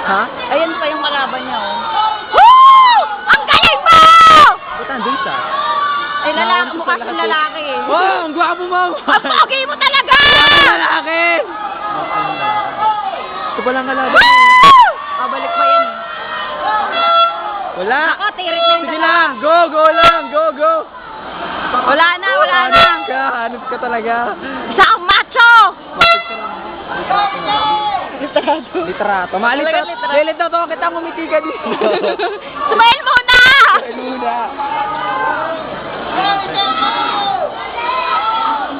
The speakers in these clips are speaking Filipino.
Ha? Ayan pa yung kalaban niya, oh. Woo! Ang galing mo! Ba't nandun siya? Ay, lalaki, mukha siyang lalaki eh. Wow, ang gwapo mo! Ang pogi mo talaga! Gwapo lalaki! Ito palang kalaban. Woo! Babalik pa yan. Wala! Ako, tirik na yung Sige dalawa. na! Go! Go lang! Go! Go! Wala na, wala na. Hanap ka talaga. Isa kang macho! Literato. Maalit Talaga na. literato. Lilit na to. Kita ngumiti ka dito. Kumain muna! Luna.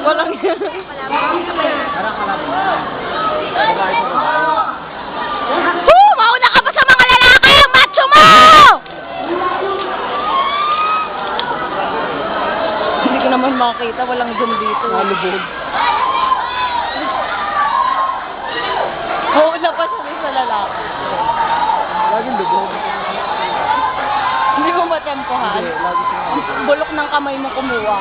Walang mauna ka pa sa mga lalaki! Ang macho mo! Hindi ko naman makita. Walang zoom dito. Malubog. Mauna pa sa lalaki. Laging lubog. Hindi mo matempohan. Hindi, lagi siya. Bulok ng kamay mo kumuha.